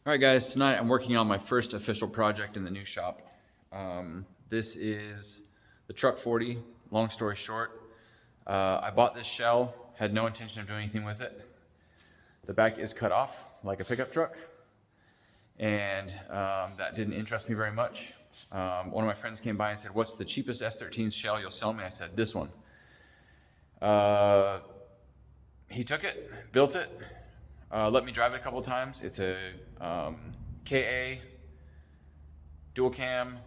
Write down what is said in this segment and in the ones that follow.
All right, guys, tonight I'm working on my first official project in the new shop. This is the Truck 40, long story short. I bought this shell, had no intention of doing anything with it. The back is cut off like a pickup truck, and that didn't interest me very much. One of my friends came by and said, "What's the cheapest S13 shell you'll sell me?" I said, "This one." He took it, built it, let me drive it a couple of times. It's a KA dual cam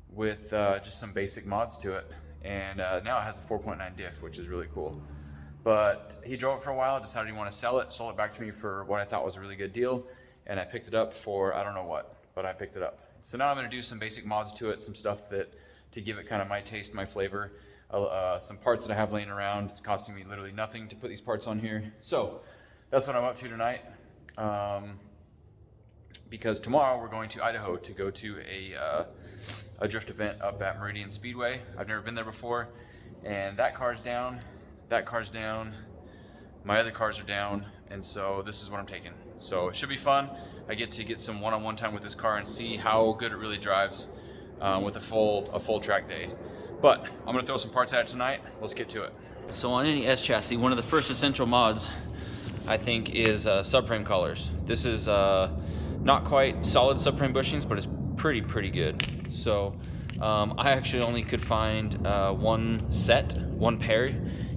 with just some basic mods to it, and now it has a 4.9 diff, which is really cool. But he drove it for a while, decided he wanted to sell it, sold it back to me for what I thought was a really good deal, and I picked it up for I don't know what, but I picked it up. So now I'm going to do some basic mods to it, some stuff that to give it kind of my taste, my flavor, some parts that I have laying around. It's costing me literally nothing to put these parts on here. So that's what I'm up to tonight. Because tomorrow we're going to Idaho to go to a drift event up at Meridian Speedway. I've never been there before, and that car's down, my other cars are down, and so this is what I'm taking. So it should be fun. I get to get some one-on-one time with this car and see how good it really drives with a full track day. But I'm gonna throw some parts at it tonight. Let's get to it. So on any S chassis, one of the first essential mods I think is subframe collars. This is not quite solid subframe bushings, but it's pretty good. So I actually only could find one pair.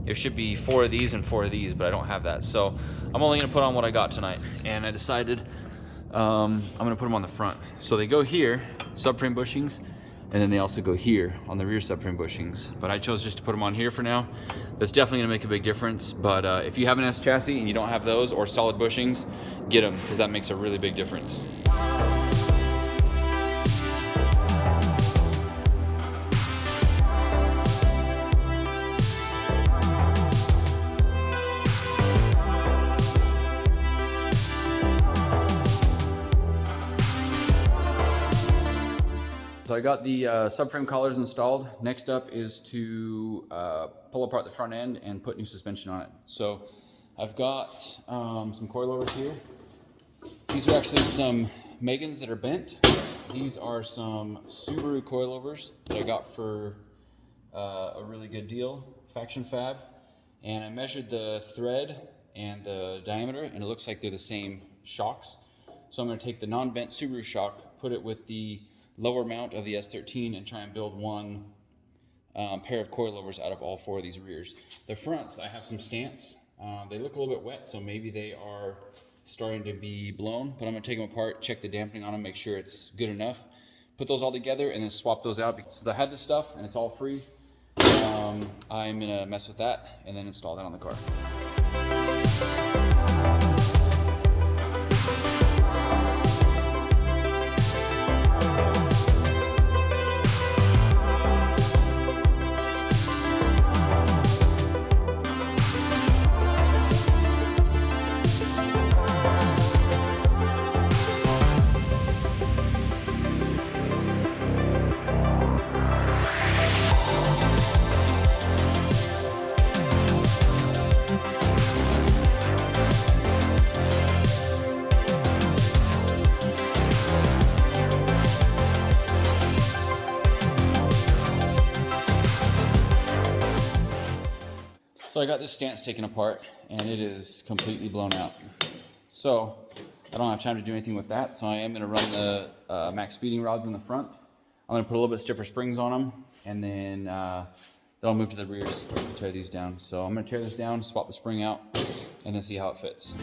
There should be 4 of these and 4 of these, but I don't have that. So I'm only gonna put on what I got tonight. And I decided I'm gonna put them on the front. So they go here, subframe bushings, and then they also go here on the rear subframe bushings. But I chose just to put them on here for now. That's definitely gonna make a big difference. But if you have an S chassis and you don't have those or solid bushings, get them, because that makes a really big difference. So I got the subframe collars installed. Next up is to pull apart the front end and put new suspension on it. So I've got some coilovers here. These are actually some Megans that are bent. These are some Subaru coilovers that I got for a really good deal, Faction Fab. And I measured the thread and the diameter, and it looks like they're the same shocks. So I'm going to take the non-bent Subaru shock, put it with the lower mount of the S13, and try and build one pair of coilovers out of all 4 of these rears. The fronts, I have some stants. They look a little bit wet, so maybe they are starting to be blown, but I'm gonna take them apart, check the dampening on them, make sure it's good enough, put those all together, and then swap those out. Because since I had this stuff and it's all free, I'm gonna mess with that and then install that on the car. So I got this stance taken apart, and it is completely blown out. So I don't have time to do anything with that, so I am going to run the max speeding rods in the front. I'm going to put a little bit stiffer springs on them, and then I'll move to the rears and tear these down. So I'm going to tear this down, swap the spring out, and then see how it fits.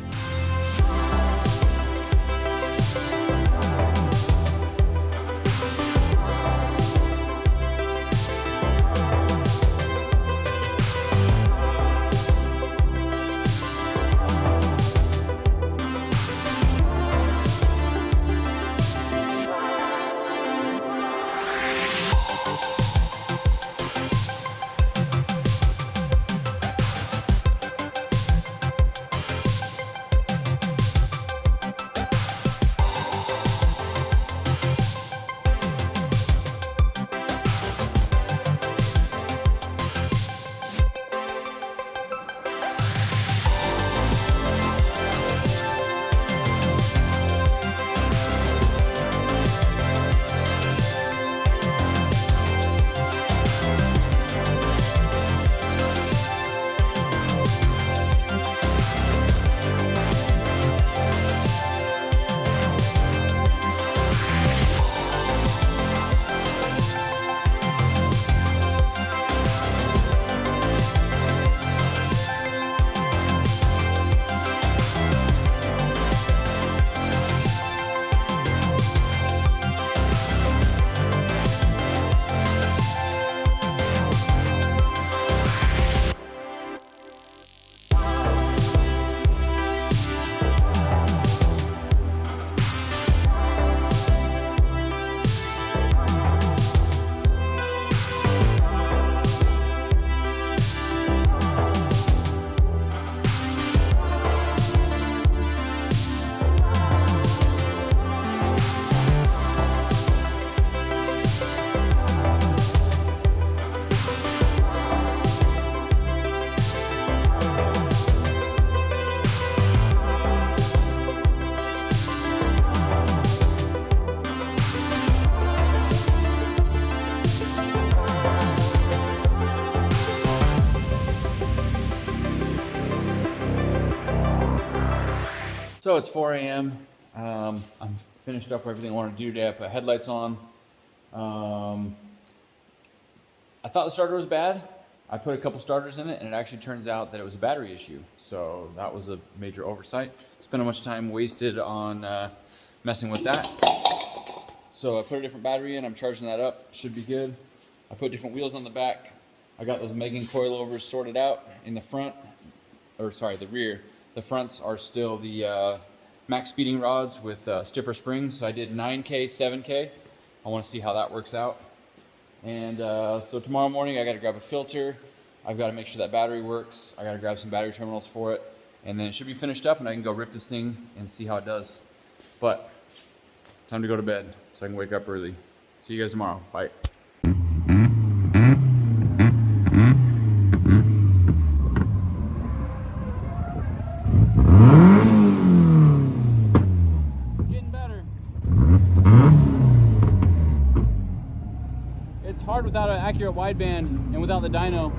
So it's 4 a.m. I'm finished up everything I wanted to do today. I put headlights on. I thought the starter was bad. I put a couple starters in it, and it actually turns out that it was a battery issue. So that was a major oversight. Spent a much time wasted on messing with that. So I put a different battery in. I'm charging that up. Should be good. I put different wheels on the back. I got those Megan coilovers sorted out in the front, or sorry, the rear. The fronts are still the max speeding rods with stiffer springs. So I did 9K, 7K. I want to see how that works out. And so tomorrow morning I got to grab a filter. I've got to make sure that battery works. I got to grab some battery terminals for it. And then it should be finished up and I can go rip this thing and see how it does. But time to go to bed so I can wake up early. See you guys tomorrow. Bye. Getting better. It's hard without an accurate wideband and without the dyno.